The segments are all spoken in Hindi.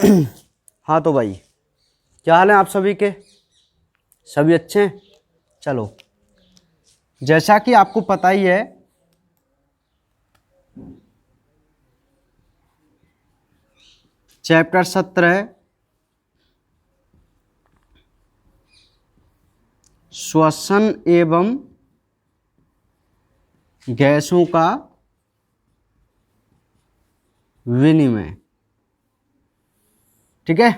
हाँ तो भाई, क्या हाल है आप सभी के? सभी अच्छे हैं? चलो, जैसा कि आपको पता ही है, चैप्टर 17 श्वसन एवं गैसों का विनिमय, ठीक है।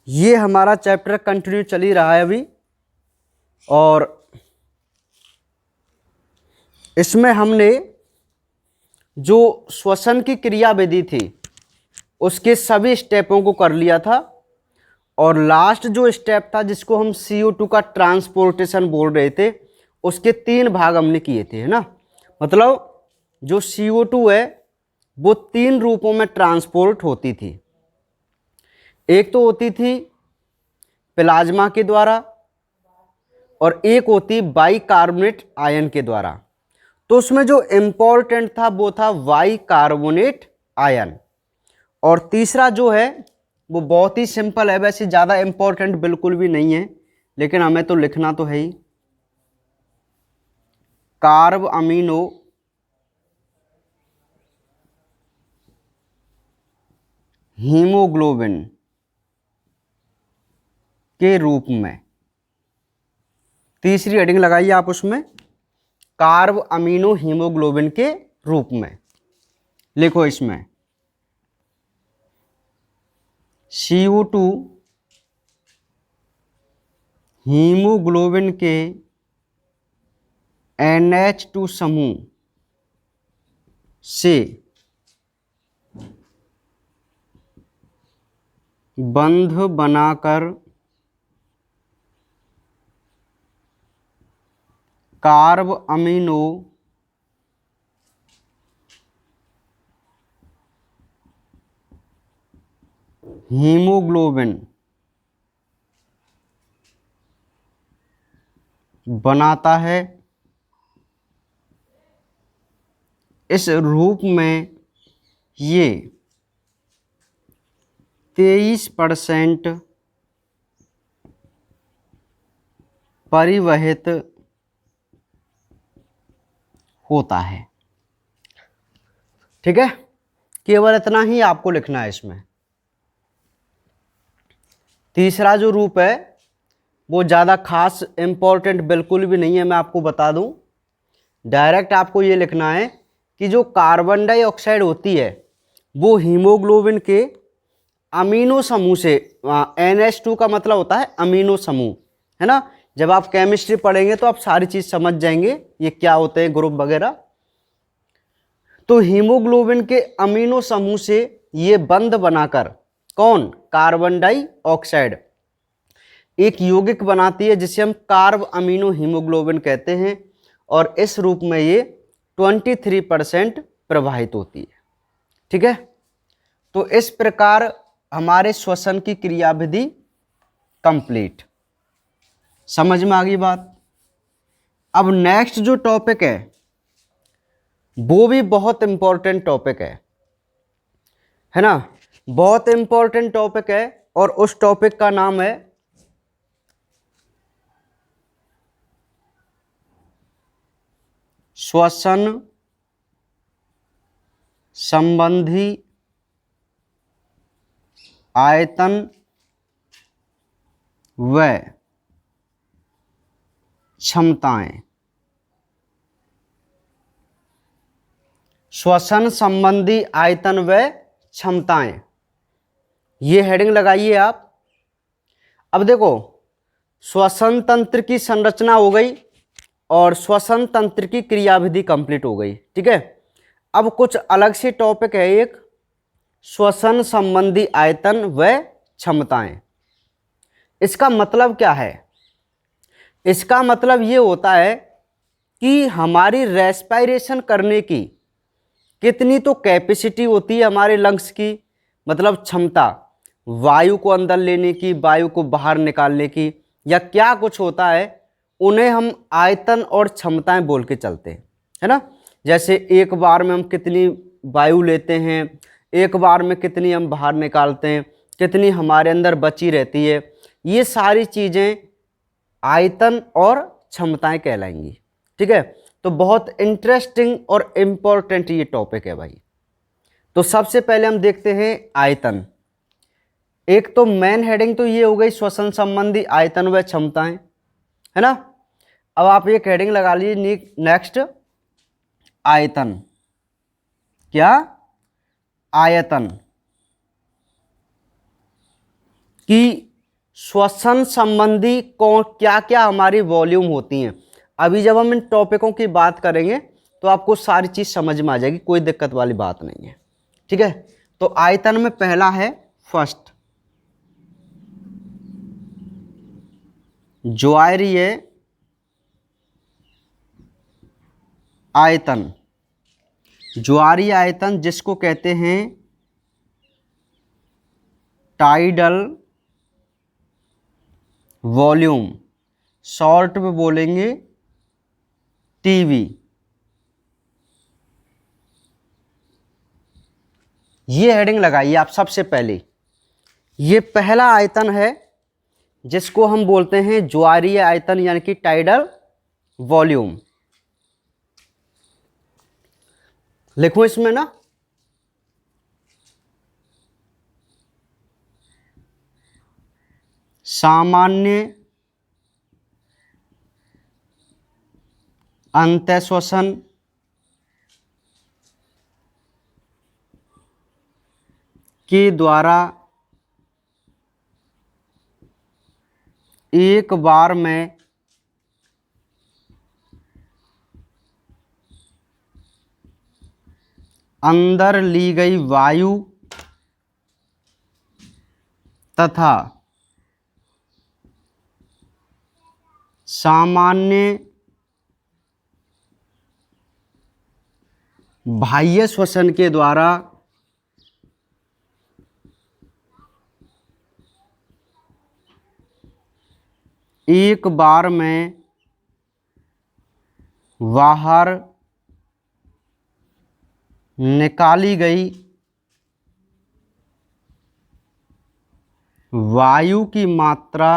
ये हमारा चैप्टर कंटिन्यू चल ही रहा है अभी, और इसमें हमने जो श्वसन की क्रियाविधि थी उसके सभी स्टेपों को कर लिया था, और लास्ट जो स्टेप था जिसको हम CO2 का ट्रांसपोर्टेशन बोल रहे थे, उसके 3 भाग हमने किए थे, है ना। मतलब जो CO2 है वो 3 रूपों में ट्रांसपोर्ट होती थी। एक तो होती थी प्लाज्मा के द्वारा, और एक होती बाइकार्बोनेट आयन के द्वारा। तो उसमें जो इम्पोर्टेंट था वो था बाइकार्बोनेट आयन। और तीसरा जो है वो बहुत ही सिंपल है, वैसे ज़्यादा इम्पोर्टेंट बिल्कुल भी नहीं है, लेकिन हमें तो लिखना तो है ही, कार्ब अमीनो हीमोग्लोबिन के रूप में। तीसरी हेडिंग लगाइए आप उसमें, कार्ब अमीनो हीमोग्लोबिन के रूप में। लिखो इसमें CO2 हीमोग्लोबिन के NH2 समूह से बंध बनाकर कार्ब अमीनो हीमोग्लोबिन बनाता है। इस रूप में ये 23% परिवहित होता है, ठीक है। केवल इतना ही आपको लिखना है इसमें। तीसरा जो रूप है वो ज़्यादा खास इंपॉर्टेंट बिल्कुल भी नहीं है, मैं आपको बता दूं। डायरेक्ट आपको ये लिखना है कि जो कार्बन डाइऑक्साइड होती है वो हीमोग्लोबिन के अमीनो समूह से, NH2 का मतलब होता है अमीनो समूह, है ना। जब आप केमिस्ट्री पढ़ेंगे तो आप सारी चीज़ समझ जाएंगे ये क्या होते हैं, ग्रुप वगैरह। तो हीमोग्लोबिन के अमीनो समूह से ये बंध बनाकर, कौन, कार्बन डाइऑक्साइड, एक यौगिक बनाती है जिसे हम कार्ब अमीनो हीमोग्लोबिन कहते हैं, और इस रूप में ये 23% प्रवाहित होती है, ठीक है। तो इस प्रकार हमारे श्वसन की क्रियाविधि कंप्लीट। समझ में आ गई बात। अब नेक्स्ट जो टॉपिक है वो भी बहुत इंपॉर्टेंट टॉपिक है ना, बहुत इंपॉर्टेंट टॉपिक है, और उस टॉपिक का नाम है श्वसन संबंधी आयतन व क्षमताएं। श्वसन संबंधी आयतन व क्षमताएं, ये हेडिंग लगाइए आप। अब देखो, श्वसन तंत्र की संरचना हो गई और श्वसन तंत्र की क्रियाविधि कंप्लीट हो गई, ठीक है। अब कुछ अलग से टॉपिक है, एक श्वसन संबंधी आयतन व क्षमताएं। इसका मतलब क्या है? इसका मतलब ये होता है कि हमारी रेस्पिरेशन करने की कितनी तो कैपेसिटी होती है हमारे लंग्स की, मतलब क्षमता, वायु को अंदर लेने की, वायु को बाहर निकालने की, या क्या कुछ होता है, उन्हें हम आयतन और क्षमताएं बोल के चलते हैं, है ना। जैसे एक बार में हम कितनी वायु लेते हैं, एक बार में कितनी हम बाहर निकालते हैं, कितनी हमारे अंदर बची रहती है, ये सारी चीज़ें आयतन और क्षमताएं कहलाएंगी। ठीक है, तो बहुत इंटरेस्टिंग और इम्पोर्टेंट ये टॉपिक है भाई। तो सबसे पहले हम देखते हैं आयतन। एक तो मेन हेडिंग तो ये हो गई श्वसन संबंधी आयतन व क्षमताएं, है ना। अब आप एक हेडिंग लगा लीजिए नेक्स्ट, आयतन। क्या? आयतन कि श्वसन संबंधी कौन क्या क्या हमारी वॉल्यूम होती हैं। अभी जब हम इन टॉपिकों की बात करेंगे तो आपको सारी चीज समझ में आ जाएगी, कोई दिक्कत वाली बात नहीं है। ठीक है, तो आयतन में पहला है फर्स्ट ज्वारीय आयतन। ज्वारीय आयतन जिसको कहते हैं टाइडल वॉल्यूम, शॉर्ट में बोलेंगे टीवी। ये हेडिंग लगाइए आप सबसे पहले। ये पहला आयतन है जिसको हम बोलते हैं ज्वारीय आयतन यानी कि टाइडल वॉल्यूम। लिखो इसमें ना, सामान्य अंतःश्वसन के द्वारा एक बार में अंदर ली गई वायु तथा सामान्य बाह्य श्वसन के द्वारा एक बार में बाहर निकाली गई वायु की मात्रा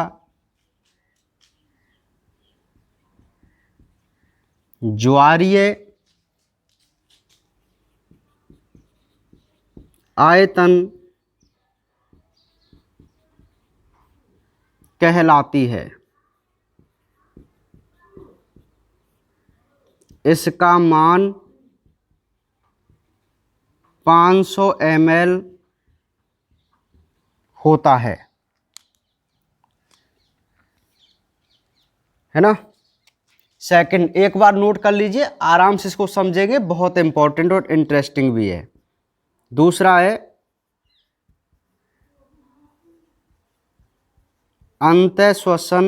ज्वारीय आयतन कहलाती है। इसका मान 500 ml होता है ना। सेकंड, एक बार नोट कर लीजिए, आराम से इसको समझेंगे, बहुत इंपॉर्टेंट और इंटरेस्टिंग भी है। दूसरा है अंतःश्वसन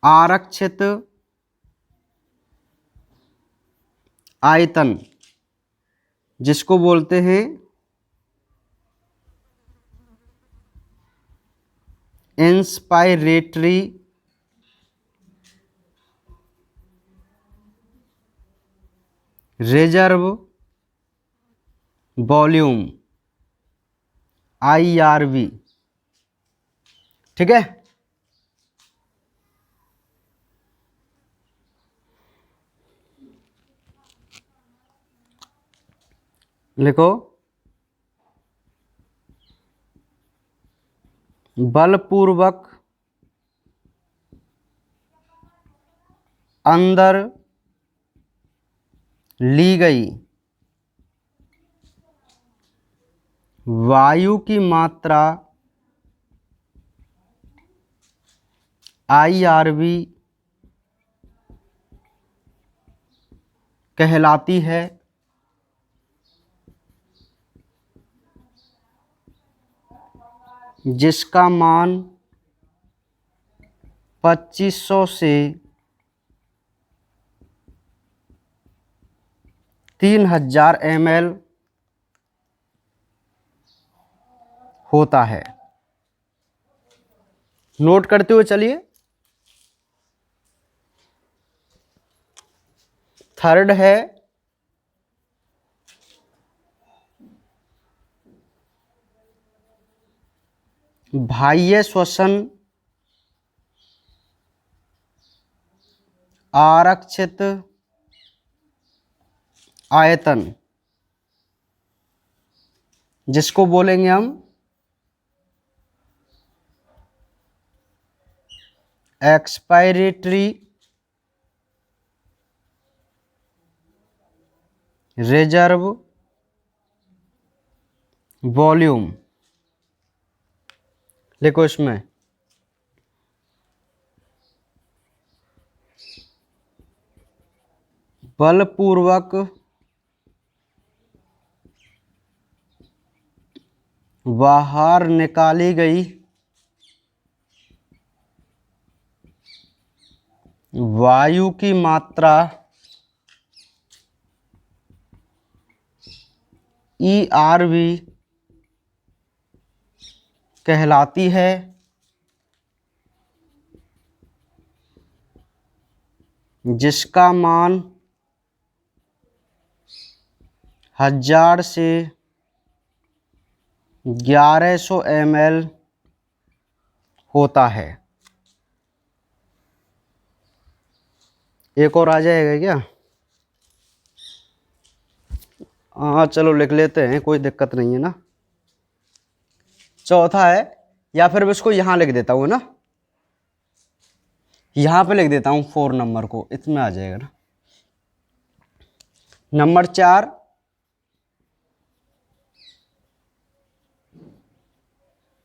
आरक्षित आयतन जिसको बोलते हैं इंस्पायरेटरी रिजर्व वॉल्यूम, IRV। ठीक है, लिखो बलपूर्वक अंदर ली गई वायु की मात्रा IRV कहलाती है। जिसका मान 2500 से 3000 ml होता है। नोट करते हुए चलिए। थर्ड है बाह्य श्वसन आरक्षित आयतन, जिसको बोलेंगे हम एक्सपायरेटरी रिजर्व वॉल्यूम। लिखो इसमें बलपूर्वक बाहर निकाली गई वायु की मात्रा ERV कहलाती है, जिसका मान 1000 से 1100 ml होता है। एक और आ जाएगा क्या? हाँ चलो लिख लेते हैं, कोई दिक्कत नहीं है ना। चौथा है, या फिर मैं इसको यहां लिख देता हूँ ना, यहां पे लिख देता हूं 4 नंबर को, इसमें आ जाएगा ना। नंबर 4,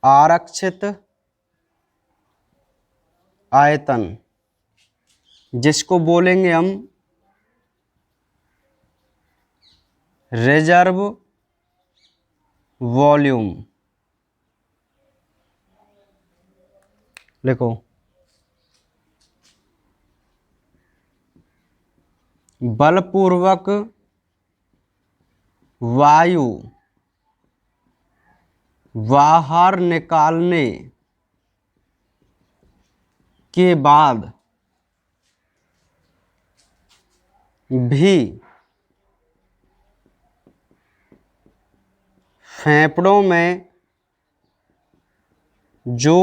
आरक्षित आयतन, जिसको बोलेंगे हम रिजर्व वॉल्यूम। लिखो बलपूर्वक वायु बाहर निकालने के बाद भी फेफड़ों में जो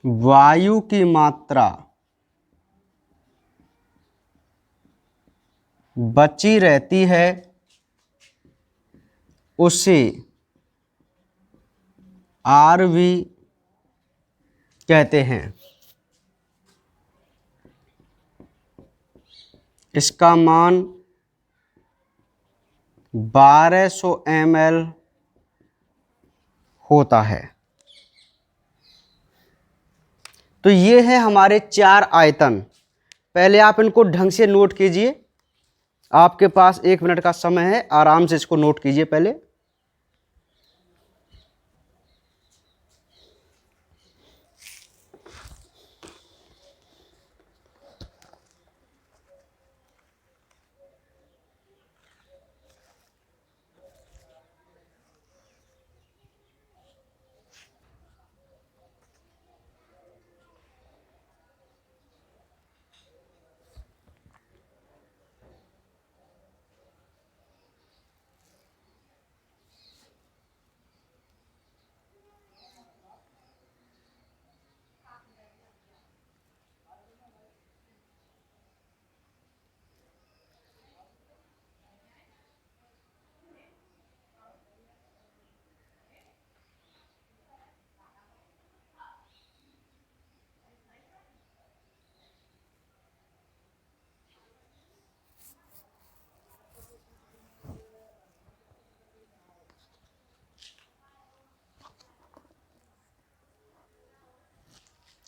वायु की मात्रा बची रहती है उसे RV कहते हैं। इसका मान 1200 ml होता है। तो ये है हमारे 4 आयतन। पहले आप इनको ढंग से नोट कीजिए, आपके पास 1 मिनट का समय है, आराम से इसको नोट कीजिए पहले।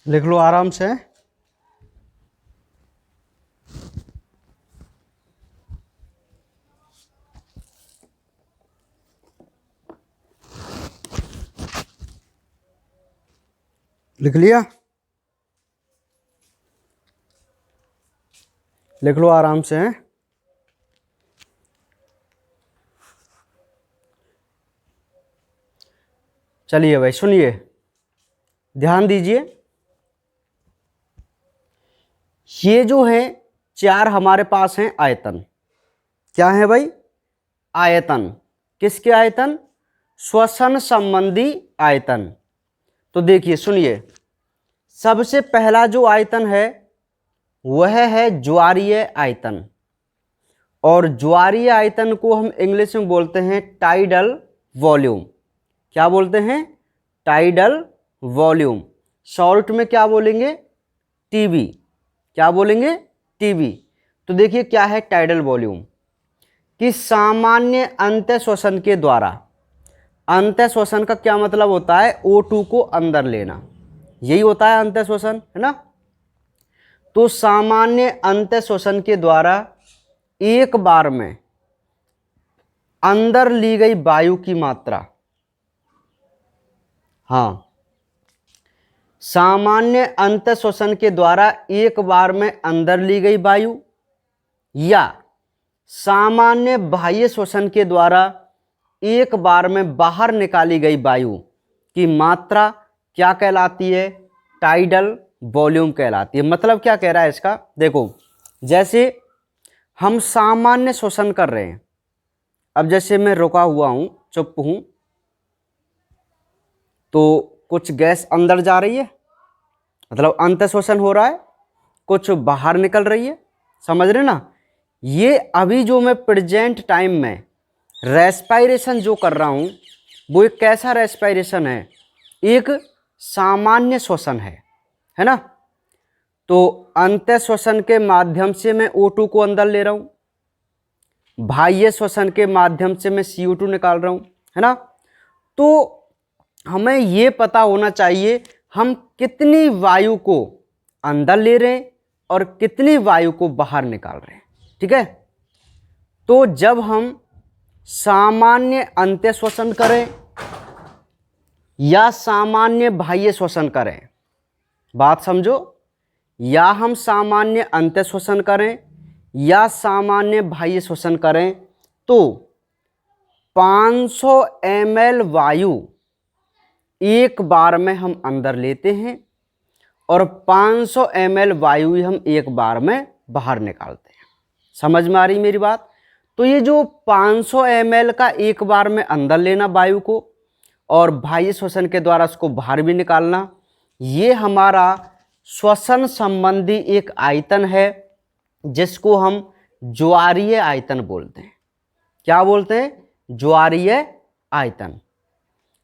लिख लो आराम से। लिख लिया? लिख लो आराम से। चलिए भाई सुनिए, ध्यान दीजिए। ये जो है 4 हमारे पास हैं आयतन। क्या है भाई? आयतन। किसके आयतन? श्वसन संबंधी आयतन। तो देखिए सुनिए, सबसे पहला जो आयतन है वह है ज्वारीय आयतन, और ज्वारीय आयतन को हम इंग्लिश में बोलते हैं टाइडल वॉल्यूम। क्या बोलते हैं? Tidal volume. शॉर्ट में क्या बोलेंगे? टीवी। क्या बोलेंगे? टीवी। तो देखिए क्या है टाइडल वॉल्यूम, कि सामान्य अंत्य श्वसन के द्वारा, अंत्य श्वसन का क्या मतलब होता है? O2 को अंदर लेना, यही होता है अंत्य श्वसन, है ना। तो सामान्य अंत्य श्वसन के द्वारा एक बार में अंदर ली गई वायु की मात्रा, हाँ, सामान्य अंत्य श्वसन के द्वारा एक बार में अंदर ली गई वायु या सामान्य बाह्य श्वसन के द्वारा एक बार में बाहर निकाली गई वायु की मात्रा क्या कहलाती है? टाइडल वॉल्यूम कहलाती है। मतलब क्या कह रहा है इसका? देखो, जैसे हम सामान्य श्वसन कर रहे हैं, अब जैसे मैं रुका हुआ हूं, चुप हूं, तो कुछ गैस अंदर जा रही है, मतलब अंत श्वसन हो रहा है, कुछ बाहर निकल रही है, समझ रहे ना। ये अभी जो मैं प्रेजेंट टाइम में रेस्पायरेशन जो कर रहा हूं वो एक कैसा रेस्पायरेशन है? एक सामान्य श्वसन है ना। तो अंत श्वसन के माध्यम से मैं O2 को अंदर ले रहा हूं, बाह्य श्वसन के माध्यम से मैं CO2 निकाल रहा हूं, है ना। तो हमें ये पता होना चाहिए हम कितनी वायु को अंदर ले रहे हैं और कितनी वायु को बाहर निकाल रहे हैं, ठीक है। तो जब हम सामान्य अंत्य श्वसन करें या सामान्य बाह्य श्वसन करें, बात समझो, या हम सामान्य अंत्य श्वसन करें या सामान्य बाह्य श्वसन करें, तो 500 ml वायु एक बार में हम अंदर लेते हैं और 500 ml वायु ही हम एक बार में बाहर निकालते हैं। समझ में आ रही मेरी बात? तो ये जो 500 ml का एक बार में अंदर लेना वायु को और बाह्य श्वसन के द्वारा उसको बाहर भी निकालना, ये हमारा श्वसन संबंधी एक आयतन है जिसको हम ज्वारीय आयतन बोलते हैं। क्या बोलते हैं? ज्वारीय आयतन।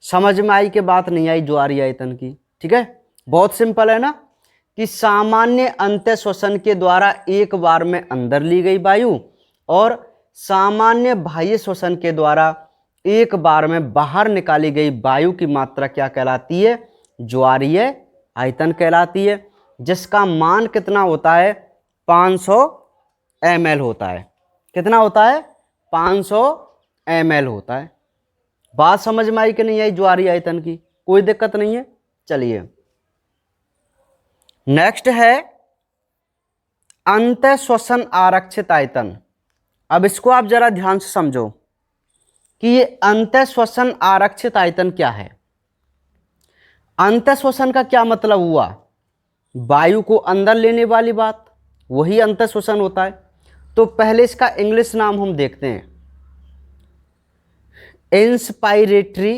समझ में आई कि बात नहीं आई ज्वारीय आयतन की? ठीक है, बहुत सिंपल है ना, कि सामान्य अंत्य श्वसन के द्वारा एक बार में अंदर ली गई वायु और सामान्य बाह्य श्वसन के द्वारा एक बार में बाहर निकाली गई वायु की मात्रा क्या कहलाती है? ज्वारीय आयतन कहलाती है, जिसका मान कितना होता है? 500 ml होता है। कितना होता है? 500 ml होता है। बात समझ में आई कि नहीं आई ज्वारीय आयतन की? कोई दिक्कत नहीं है। चलिए नेक्स्ट है अंतः श्वसन आरक्षित आयतन। अब इसको आप जरा ध्यान से समझो कि ये अंतः श्वसन आरक्षित आयतन क्या है। अंतः श्वसन का क्या मतलब हुआ? वायु को अंदर लेने वाली बात, वही अंतः श्वसन होता है। तो पहले इसका इंग्लिश नाम हम देखते हैं, इंस्पायरेटरी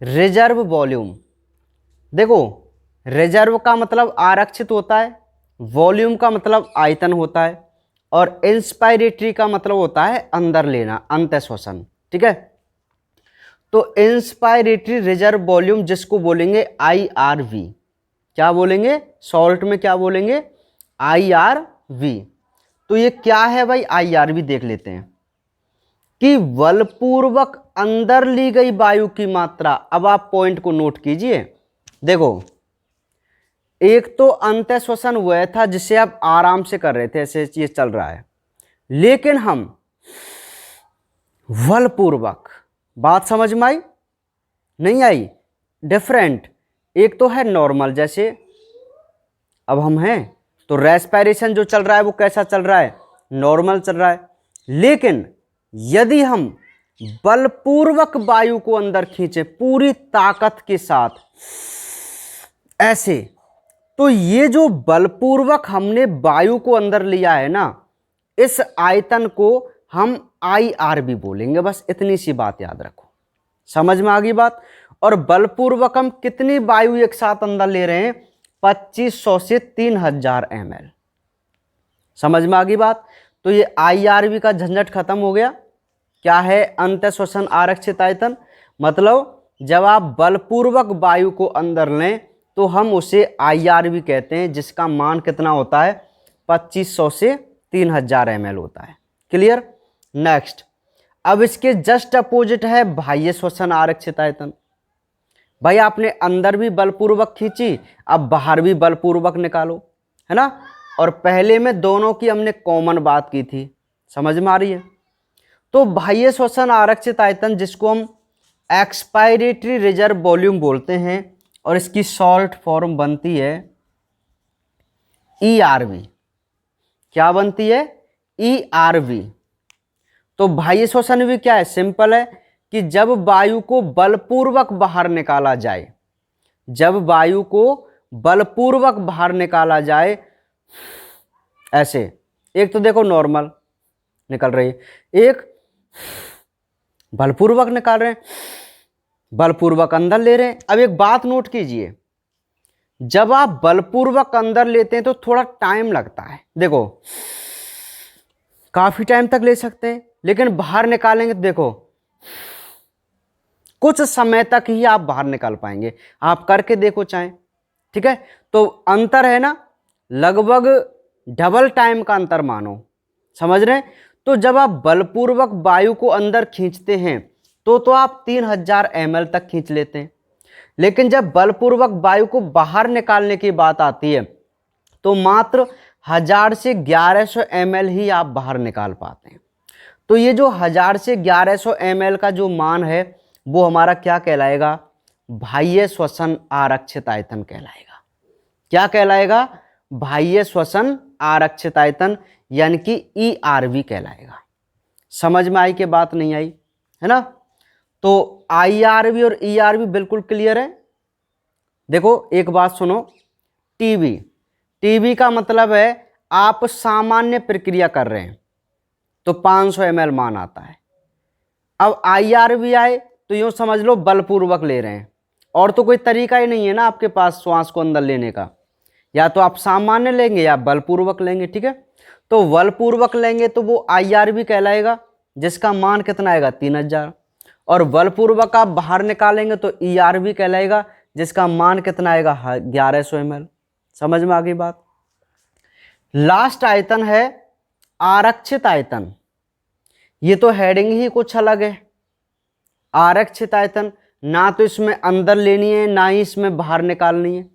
रिजर्व वॉल्यूम। देखो, रिजर्व का मतलब आरक्षित होता है, वॉल्यूम का मतलब आयतन होता है, और इंस्पायरेटरी का मतलब होता है अंदर लेना, अंतः श्वसन, ठीक है। तो इंस्पायरेटरी रिजर्व वॉल्यूम जिसको बोलेंगे IRV, क्या बोलेंगे? शॉर्ट में क्या बोलेंगे? IRV। तो ये क्या है भाई? IRV देख लेते हैं कि बलपूर्वक अंदर ली गई वायु की मात्रा। अब आप पॉइंट को नोट कीजिए। देखो, एक तो अंतः श्वसन वह था जिसे आप आराम से कर रहे थे, ऐसे चीज चल रहा है, लेकिन हम बलपूर्वक, बात समझ में आई नहीं आई? डिफरेंट। एक तो है नॉर्मल, जैसे अब हम हैं तो रेस्पिरेशन जो चल रहा है वो कैसा चल रहा है? नॉर्मल चल रहा है। लेकिन यदि हम बलपूर्वक वायु को अंदर खींचे पूरी ताकत के साथ ऐसे, तो ये जो बलपूर्वक हमने वायु को अंदर लिया है ना, इस आयतन को हम IRV बोलेंगे। बस इतनी सी बात याद रखो। समझ में आ गई बात। और बलपूर्वक हम कितनी वायु एक साथ अंदर ले रहे हैं, 2500 से 3000 ml। समझ में आ गई बात। तो ये IRV का झंझट खत्म हो गया। क्या है अंत श्वसन आरक्षित आयतन, मतलब जब आप बलपूर्वक वायु को अंदर लें तो हम उसे IRV कहते हैं, जिसका मान कितना होता है, 2500 से 3000 ml होता है। क्लियर। नेक्स्ट, अब इसके जस्ट अपोजिट है बाह्य श्वसन आरक्षित आयतन। भाई आपने अंदर भी बलपूर्वक खींची, अब बाहर भी बलपूर्वक निकालो, है ना। और पहले में दोनों की हमने कॉमन बात की थी, समझ में आ रही है। तो बाह्य श्वसन आरक्षित आयतन, जिसको हम एक्सपायरेटरी रिजर्व वॉल्यूम बोलते हैं, और इसकी शॉर्ट फॉर्म बनती है ERV। क्या बनती है, ERV। तो बाह्य श्वसन भी क्या है, सिंपल है कि जब वायु को बलपूर्वक बाहर निकाला जाए, जब वायु को बलपूर्वक बाहर निकाला जाए, ऐसे, एक तो देखो नॉर्मल निकल रही है, एक बलपूर्वक निकाल रहे हैं, बलपूर्वक अंदर ले रहे हैं। अब एक बात नोट कीजिए, जब आप बलपूर्वक अंदर लेते हैं तो थोड़ा टाइम लगता है, देखो काफी टाइम तक ले सकते हैं, लेकिन बाहर निकालेंगे तो देखो कुछ समय तक ही आप बाहर निकाल पाएंगे। आप करके देखो चाहे, ठीक है। तो अंतर है ना, लगभग डबल टाइम का अंतर मानो, समझ रहे हैं। तो जब आप बलपूर्वक वायु को अंदर खींचते हैं तो आप 3000 ml तक खींच लेते हैं, लेकिन जब बलपूर्वक वायु को बाहर निकालने की बात आती है तो मात्र 1000 से 1100 ml ही आप बाहर निकाल पाते हैं। तो ये जो 1000 से 1100 ml का जो मान है वो हमारा क्या कहलाएगा, बाह्य श्वसन आरक्षित आयतन कहलाएगा। क्या कहलाएगा, बाह्य श्वसन आरक्षित आयतन, यानी कि ERV कहलाएगा। समझ में आई कि बात नहीं आई, है ना। तो IRV और ERV बिल्कुल क्लियर है। देखो एक बात सुनो, टीबी का मतलब है आप सामान्य प्रक्रिया कर रहे हैं तो 500 ml मान आता है। अब IRV आए तो यूं समझ लो बलपूर्वक ले रहे हैं, और तो कोई तरीका ही नहीं है ना आपके पास श्वास को अंदर लेने का, या तो आप सामान्य लेंगे या बलपूर्वक लेंगे, ठीक है। तो बलपूर्वक लेंगे तो वो IRV कहलाएगा, जिसका मान कितना आएगा, 3000। और बलपूर्वक आप बाहर निकालेंगे तो ERV कहलाएगा, जिसका मान कितना आएगा, 1100 ml। समझ में आ गई बात। लास्ट आयतन है आरक्षित आयतन। ये तो हेडिंग ही कुछ अलग है। आरक्षित आयतन, ना तो इसमें अंदर लेनी है ना ही इसमें बाहर निकालनी है।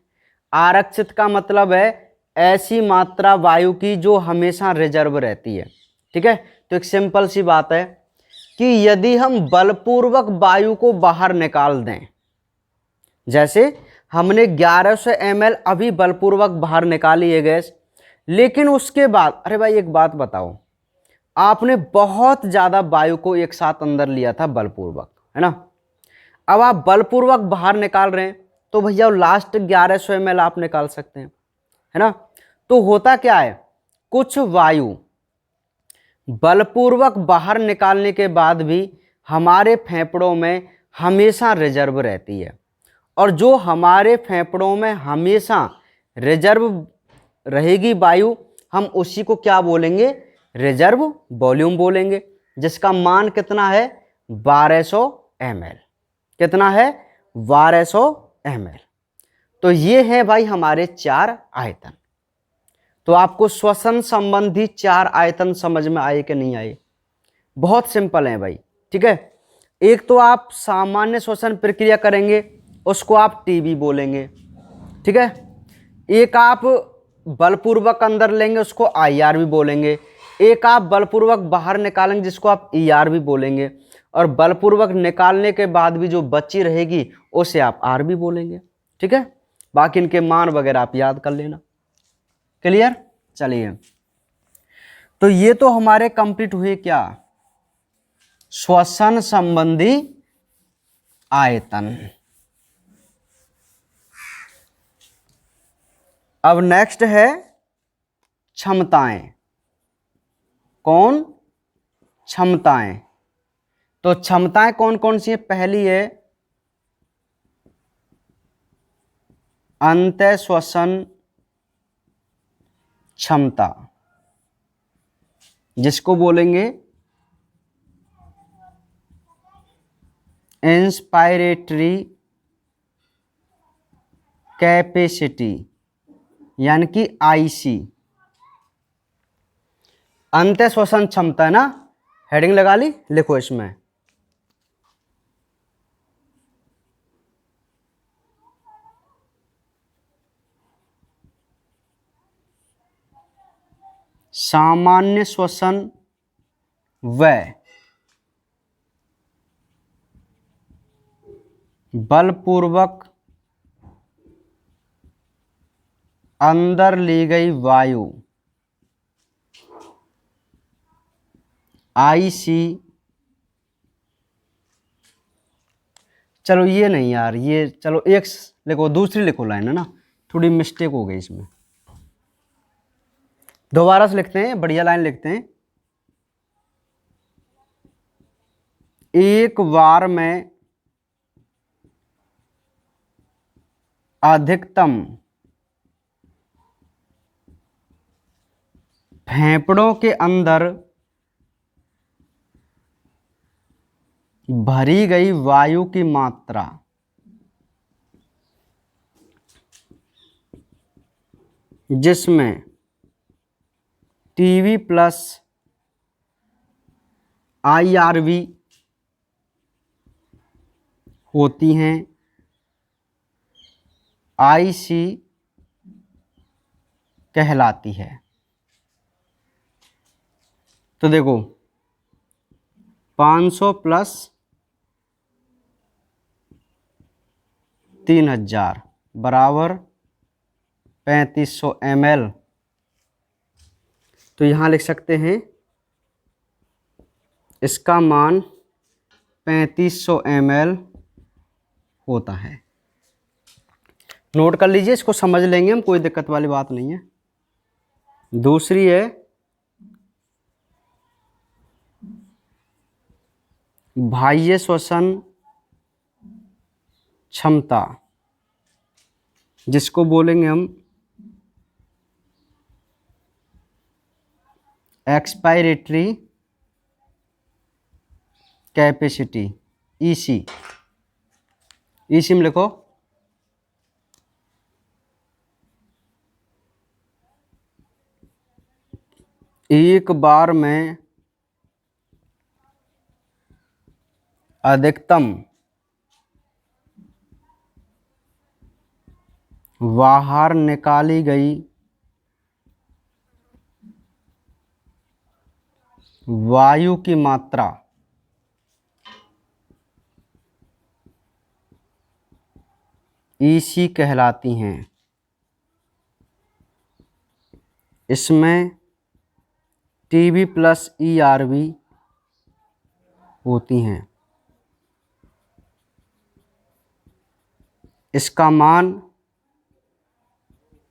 आरक्षित का मतलब है ऐसी मात्रा वायु की जो हमेशा रिजर्व रहती है, ठीक है। तो एक सिंपल सी बात है कि यदि हम बलपूर्वक वायु को बाहर निकाल दें, जैसे हमने 1100 ml अभी बलपूर्वक बाहर निकाली है गैस, लेकिन उसके बाद, अरे भाई एक बात बताओ, आपने बहुत ज्यादा वायु को एक साथ अंदर लिया था बलपूर्वक, है ना। अब आप बलपूर्वक बाहर निकाल रहे हैं तो भैया लास्ट 1100 ml आप निकाल सकते हैं, है ना। तो होता क्या है, कुछ वायु बलपूर्वक बाहर निकालने के बाद भी हमारे फेफड़ों में हमेशा रिजर्व रहती है, और जो हमारे फेफड़ों में हमेशा रिजर्व रहेगी वायु, हम उसी को क्या बोलेंगे, रिजर्व वॉल्यूम बोलेंगे, जिसका मान कितना है, 1200 ml। कितना है, 1200 ml। तो ये है भाई हमारे 4 आयतन। तो आपको श्वसन संबंधी 4 आयतन समझ में आए कि नहीं आए, बहुत सिंपल है भाई, ठीक है। एक तो आप सामान्य श्वसन प्रक्रिया करेंगे, उसको आप टीबी बोलेंगे, ठीक है। एक आप बलपूर्वक अंदर लेंगे, उसको IRV बोलेंगे। एक आप बलपूर्वक बाहर निकालेंगे, जिसको आप ERV बोलेंगे। और बलपूर्वक निकालने के बाद भी जो बची रहेगी उसे आप RV बोलेंगे, ठीक है। बाकी इनके मान वगैरह आप याद कर लेना। क्लियर। चलिए, तो ये तो हमारे कंप्लीट हुए क्या, श्वसन संबंधी आयतन। अब नेक्स्ट है क्षमताएं। कौन, क्षमताएं, तो क्षमताएं कौन कौन सी है? पहली है अंतः श्वसन क्षमता, जिसको बोलेंगे इंस्पायरेटरी कैपेसिटी, यानी कि आईसी। अंतः श्वसन क्षमता है ना, हेडिंग लगा ली, लिखो इसमें। सामान्य श्वसन व बलपूर्वक अंदर ली गई वायु आईसी। चलो ये नहीं यार, ये चलो एक लिखो, दूसरी लिखो लाइन, है ना, थोड़ी मिस्टेक हो गई इसमें। दोबारा से लिखते हैं, बढ़िया लाइन लिखते हैं। एक बार में अधिकतम फेफड़ों के अंदर भरी गई वायु की मात्रा जिसमें टीवी प्लस आईआरवी होती हैं, आईसी कहलाती है। तो देखो 500 प्लस 3000 बराबर 3500 ml। तो यहाँ लिख सकते हैं इसका मान 3500 ml होता है। नोट कर लीजिए, इसको समझ लेंगे हम, कोई दिक्कत वाली बात नहीं है। दूसरी है बाह्य श्वसन क्षमता, जिसको बोलेंगे हम एक्सपायरेटरी कैपेसिटी, ईसी। ईसी में लिखो एक बार में अधिकतम बाहर निकाली गई वायु की मात्रा ईसी कहलाती हैं। इसमें टीवी प्लस ईआरवी होती हैं। इसका मान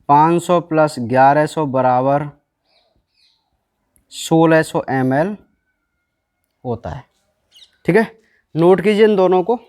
500 प्लस 1100 बराबर 1600 ml होता है। ठीक है, नोट कीजिए इन दोनों को।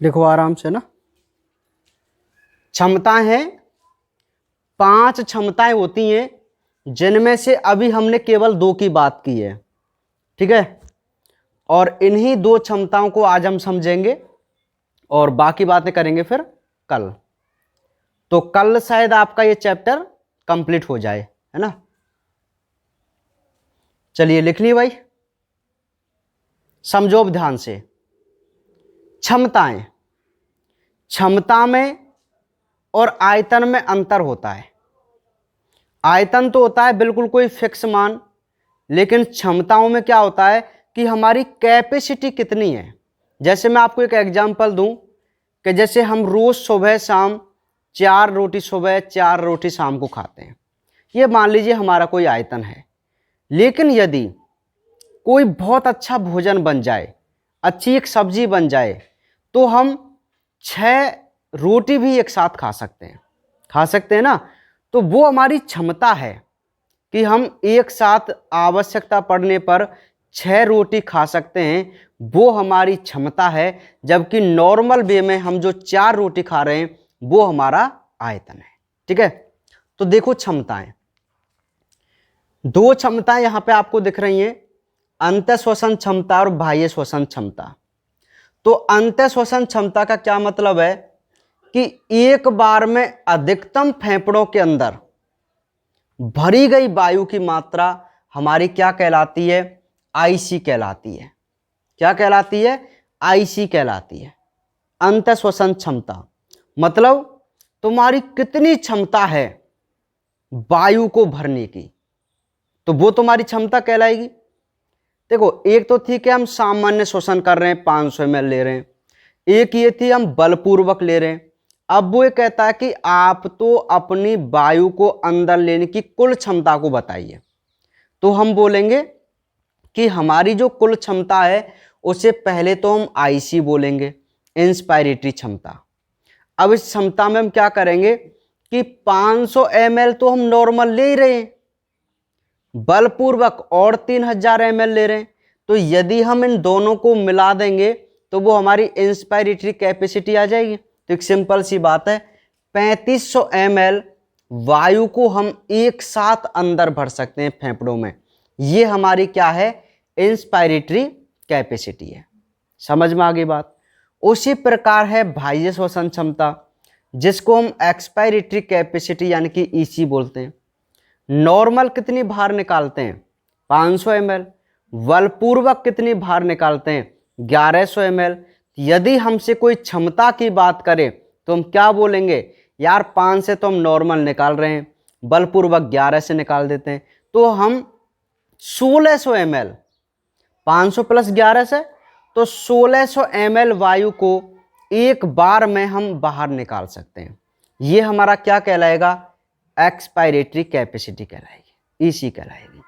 लिखो आराम से ना। क्षमताएं हैं, 5 क्षमताएं होती हैं, जिनमें से अभी हमने केवल 2 की बात की है। ठीक है, और इन्हीं 2 क्षमताओं को आज हम समझेंगे और बाकी बातें करेंगे फिर कल। तो कल शायद आपका ये चैप्टर कंप्लीट हो जाए, है ना। चलिए लिख लिए भाई। समझो अब ध्यान से। क्षमताएं, क्षमता में और आयतन में अंतर होता है। आयतन तो होता है बिल्कुल कोई फिक्स मान, लेकिन क्षमताओं में क्या होता है कि हमारी कैपेसिटी कितनी है। जैसे मैं आपको एक एग्जांपल दूं कि जैसे हम रोज सुबह शाम 4 रोटी सुबह 4 रोटी शाम को खाते हैं, ये मान लीजिए हमारा कोई आयतन है। लेकिन यदि कोई बहुत अच्छा भोजन बन जाए, अच्छी एक सब्जी बन जाए, तो हम 6 रोटी भी एक साथ खा सकते हैं ना। तो वो हमारी क्षमता है कि हम एक साथ आवश्यकता पड़ने पर 6 रोटी खा सकते हैं, वो हमारी क्षमता है। जबकि नॉर्मल वे में हम जो 4 रोटी खा रहे हैं वो हमारा आयतन है। ठीक है, तो देखो क्षमताएं, 2 क्षमताएं यहां पे आपको दिख रही हैं, अंतः श्वसन क्षमता और बाह्य श्वसन क्षमता। तो अंतः श्वसन क्षमता का क्या मतलब है कि एक बार में अधिकतम फेफड़ों के अंदर भरी गई वायु की मात्रा हमारी क्या कहलाती है, आईसी कहलाती है। क्या कहलाती है, आईसी कहलाती है। अंतः श्वसन क्षमता मतलब तुम्हारी कितनी क्षमता है वायु को भरने की, तो वो तुम्हारी क्षमता कहलाएगी। देखो, एक तो थी कि हम सामान्य श्वसन कर रहे हैं 500 ml ले रहे हैं, एक ये थी हम बलपूर्वक ले रहे हैं। अब वो ये कहता है कि आप तो अपनी वायु को अंदर लेने की कुल क्षमता को बताइए। तो हम बोलेंगे कि हमारी जो कुल क्षमता है उसे पहले तो हम आईसी बोलेंगे, इंस्पायरेटरी क्षमता। अब इस क्षमता में हम क्या करेंगे कि 500 ml तो हम नॉर्मल ले ही रहे हैं, बलपूर्वक और 3000 ml ले रहे हैं। तो यदि हम इन दोनों को मिला देंगे तो वो हमारी इंस्पायरेटरी कैपेसिटी आ जाएगी। तो एक सिंपल सी बात है, 3500 ml वायु को हम एक साथ अंदर भर सकते हैं फेफड़ों में। ये हमारी क्या है, इंस्पायरेटरी कैपेसिटी है। समझ में आ गई बात। उसी प्रकार है बाह्य श्वसन क्षमता, जिसको हम एक्सपायरेटरी कैपेसिटी यानी कि ईसी बोलते हैं। नॉर्मल कितनी बाहर निकालते हैं, 500 ml। बलपूर्वक कितनी बाहर निकालते हैं, 1100 ml। यदि हमसे कोई क्षमता की बात करे तो हम क्या बोलेंगे, यार 5 से तो हम नॉर्मल निकाल रहे हैं, बलपूर्वक 11 से निकाल देते हैं, तो हम 1600 ml, 500 प्लस 11 से तो 1600 ml वायु को एक बार में हम बाहर निकाल सकते हैं। ये हमारा क्या कहलाएगा, एक्सपायरेटरी कैपेसिटी कहलाएगी, ईसी कहलाएगी।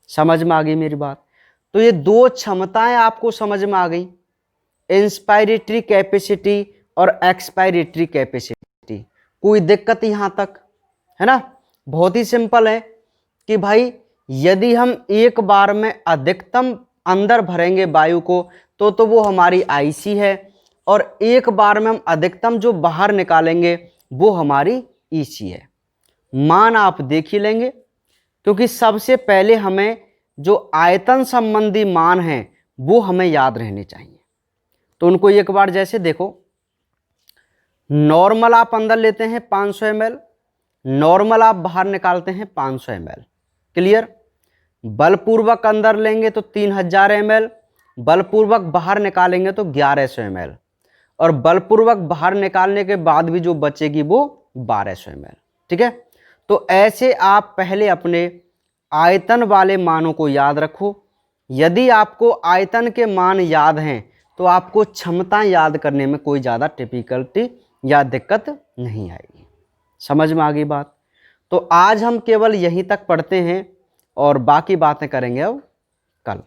समझ में आ गई मेरी बात। तो ये 2 क्षमताएं आपको समझ में आ गई, इंस्पायरेटरी कैपेसिटी और एक्सपायरेटरी कैपेसिटी। कोई दिक्कत यहां तक है ना। बहुत ही सिंपल है कि भाई यदि हम एक बार में अधिकतम अंदर भरेंगे वायु को तो वो हमारी आईसी है, और एक बार में हम अधिकतम जो बाहर निकालेंगे वो हमारी ईसी है। मान आप देख ही लेंगे, क्योंकि सबसे पहले हमें जो आयतन संबंधी मान हैं वो हमें याद रहने चाहिए। तो उनको एक बार जैसे देखो, नॉर्मल आप अंदर लेते हैं 500 ml, नॉर्मल आप बाहर निकालते हैं 500 ml। क्लियर। बलपूर्वक अंदर लेंगे तो 3000 ml, बलपूर्वक बाहर निकालेंगे तो 1100 ml, और बलपूर्वक बाहर निकालने के बाद भी जो बचेगी वो 1200 ml। ठीक है। तो ऐसे आप पहले अपने आयतन वाले मानों को याद रखो। यदि आपको आयतन के मान याद हैं तो आपको क्षमता याद करने में कोई ज़्यादा डिफिकल्टी या दिक्कत नहीं आएगी। समझ में आ गई बात। तो आज हम केवल यहीं तक पढ़ते हैं और बाकी बातें करेंगे अब कल।